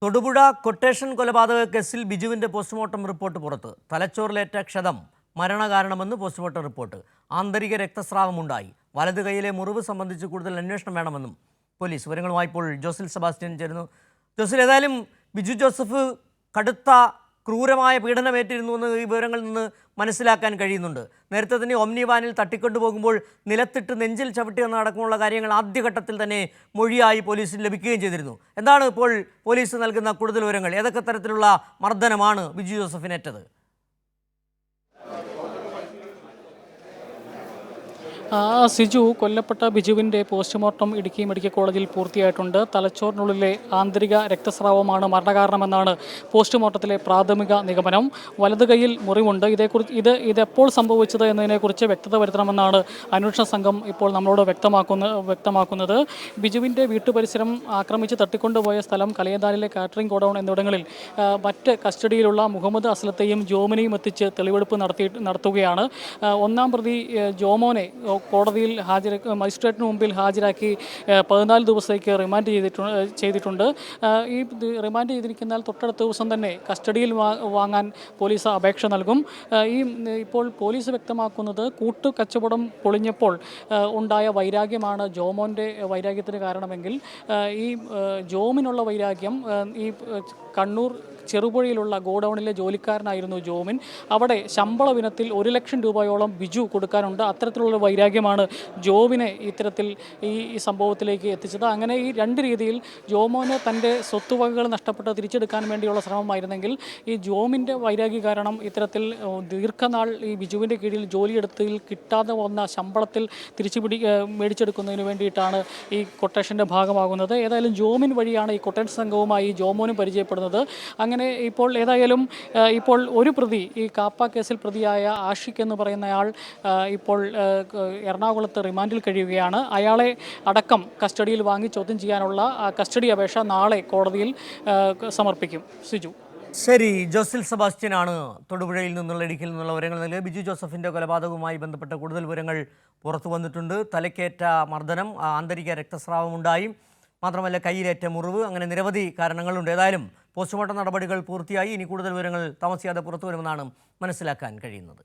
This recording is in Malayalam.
തൊടുപുഴ കൊട്ടേഷൻ കൊലപാതക കേസിൽ ബിജുവിന്റെ പോസ്റ്റ്മോർട്ടം റിപ്പോർട്ട് പുറത്ത്. തലച്ചോറിലേറ്റ ക്ഷതം മരണകാരണമെന്ന് പോസ്റ്റ്മോർട്ടം റിപ്പോർട്ട്. ആന്തരിക രക്തസ്രാവമുണ്ടായി. വലത് കൈയിലെ മുറിവ് സംബന്ധിച്ച് കൂടുതൽ അന്വേഷണം വേണമെന്നും പോലീസ്. വിവരങ്ങളുമായി ഇപ്പോൾ ജോസിൽ സെബാസ്റ്റ്യൻ ചേരുന്നു. ജോസിൽ, ഏതായാലും ബിജു ജോസഫ് കടുത്ത ക്രൂരമായ പീഡനമേറ്റിരുന്നു എന്ന് ഈ വിവരങ്ങളിൽ നിന്ന് മനസ്സിലാക്കാൻ കഴിയുന്നുണ്ട്. നേരത്തെ തന്നെ ഒമ്നി വാനിൽ തട്ടിക്കൊണ്ടുപോകുമ്പോൾ നിലത്തിട്ട് നെഞ്ചിൽ ചവിട്ടിയെന്ന അടക്കമുള്ള കാര്യങ്ങൾ ആദ്യഘട്ടത്തിൽ തന്നെ മൊഴിയായി പോലീസിന് ലഭിക്കുകയും ചെയ്തിരുന്നു. എന്താണ് ഇപ്പോൾ പോലീസ് നൽകുന്ന കൂടുതൽ വിവരങ്ങൾ? ഏതൊക്കെ തരത്തിലുള്ള മർദ്ദനമാണ് ബിജു ജോസഫിനേറ്റത്? സിജു, കൊല്ലപ്പെട്ട ബിജുവിൻ്റെ പോസ്റ്റ്മോർട്ടം ഇടുക്കി മെഡിക്കൽ കോളേജിൽ പൂർത്തിയായിട്ടുണ്ട്. തലച്ചോറിനുള്ളിലെ ആന്തരിക രക്തസ്രാവമാണ് മരണകാരണമെന്നാണ് പോസ്റ്റ്മോർട്ടത്തിലെ പ്രാഥമിക നിഗമനം. വലത് കൈയിൽ മുറിവുണ്ട്. ഇതെപ്പോൾ സംഭവിച്ചത് എന്നതിനെക്കുറിച്ച് വ്യക്തത വരുത്തണമെന്നാണ് അന്വേഷണ സംഘം ഇപ്പോൾ നമ്മളോട് വ്യക്തമാക്കുന്നത്. ബിജുവിൻ്റെ വീട്ടുപരിസരം ആക്രമിച്ച് തട്ടിക്കൊണ്ടുപോയ സ്ഥലം, കലയന്താനിലെ കാറ്ററിംഗ് ഗോഡൌൺ എന്നിവിടങ്ങളിൽ മറ്റ് കസ്റ്റഡിയിലുള്ള മുഹമ്മദ് അസ്ലത്തെയും ജോമിനെയും എത്തിച്ച് തെളിവെടുപ്പ് നടത്തുകയാണ്. ഒന്നാം പ്രതി ജോമോനെ കോടതിയിൽ മജിസ്ട്രേറ്റിന് മുമ്പിൽ ഹാജരാക്കി 14 ദിവസത്തേക്ക് റിമാൻഡ് ചെയ്തിട്ടുണ്ട്. ഈ റിമാൻഡ് ചെയ്തിരിക്കുന്നാൽ തൊട്ടടുത്ത ദിവസം തന്നെ കസ്റ്റഡിയിൽ വാങ്ങാൻ പോലീസ് അപേക്ഷ നൽകും. ഇപ്പോൾ പോലീസ് വ്യക്തമാക്കുന്നത് കൂട്ടുകച്ചവടം പൊളിഞ്ഞപ്പോൾ ഉണ്ടായ വൈരാഗ്യമാണ് ജോമോൻ്റെ വൈരാഗ്യത്തിന് കാരണമെങ്കിൽ ഈ ജോമിനുള്ള വൈരാഗ്യം ഈ കണ്ണൂർ ചെറുപുഴയിലുള്ള ഗോഡൌണിലെ ജോലിക്കാരനായിരുന്നു ജോമിൻ. അവിടെ ശമ്പള ഇനത്തിൽ 1 ലക്ഷം രൂപയോളം ബിജു കൊടുക്കാനുണ്ട്. അത്തരത്തിലുള്ള വൈരാഗ്യമാണ് ജോവിനെ ഇത്തരത്തിൽ ഈ സംഭവത്തിലേക്ക് എത്തിച്ചത്. അങ്ങനെ ഈ 2 രീതിയിൽ ജോമോന് തൻ്റെ സ്വത്തുവകകൾ നഷ്ടപ്പെട്ട് തിരിച്ചെടുക്കാൻ വേണ്ടിയുള്ള ശ്രമമായിരുന്നെങ്കിൽ ഈ ജോമിൻ്റെ വൈരാഗ്യ കാരണം ഇത്തരത്തിൽ ദീർഘനാൾ ഈ ബിജുവിൻ്റെ കീഴിൽ ജോലിയെടുത്തിൽ കിട്ടാതെ വന്ന ശമ്പളത്തിൽ മേടിച്ചെടുക്കുന്നതിന് വേണ്ടിയിട്ടാണ് ഈ കൊട്ടേഷൻ്റെ ഭാഗമാകുന്നത്. ഏതായാലും ജോമിൻ വഴിയാണ് ഈ കൊട്ടേഷൻ സംഘവുമായി ജോമോനും പരിചയപ്പെടുന്നത്. അങ്ങനെ ഇപ്പോൾ ഒരു പ്രതി, ഈ കാപ്പ കേസിൽ പ്രതിയായ ആഷിഖ് എന്ന് പറയുന്നയാൾ ഇപ്പോൾ എറണാകുളത്ത് റിമാൻഡിൽ കഴിയുകയാണ്. അയാളെ അടക്കം കസ്റ്റഡിയിൽ വാങ്ങി ചോദ്യം ചെയ്യാനുള്ള കസ്റ്റഡി അപേക്ഷ നാളെ കോടതിയിൽ സമർപ്പിക്കും. സിജു. ശരി, ജോസിൽ സെബാസ്റ്റ്യനാണ് തൊടുപുഴയിൽ നിന്നുള്ള ഇടുക്കിയിൽ നിന്നുള്ള വിവരങ്ങൾ നൽകിയത്. ബിജു ജോസഫിൻ്റെ കൊലപാതകവുമായി ബന്ധപ്പെട്ട കൂടുതൽ വിവരങ്ങൾ പുറത്തു വന്നിട്ടുണ്ട്. തലക്കേറ്റ മർദ്ദനം, ആന്തരിക രക്തസ്രാവമുണ്ടായി, മാത്രമല്ല കയ്യിലേറ്റ മുറിവ്, അങ്ങനെ നിരവധി കാരണങ്ങളുണ്ട്. ഏതായാലും പോസ്റ്റ്മോർട്ടം നടപടികൾ പൂർത്തിയായി. ഇനി കൂടുതൽ വിവരങ്ങൾ താമസിയാതെ പുറത്തു വരുമെന്നാണ് മനസ്സിലാക്കാൻ കഴിയുന്നത്.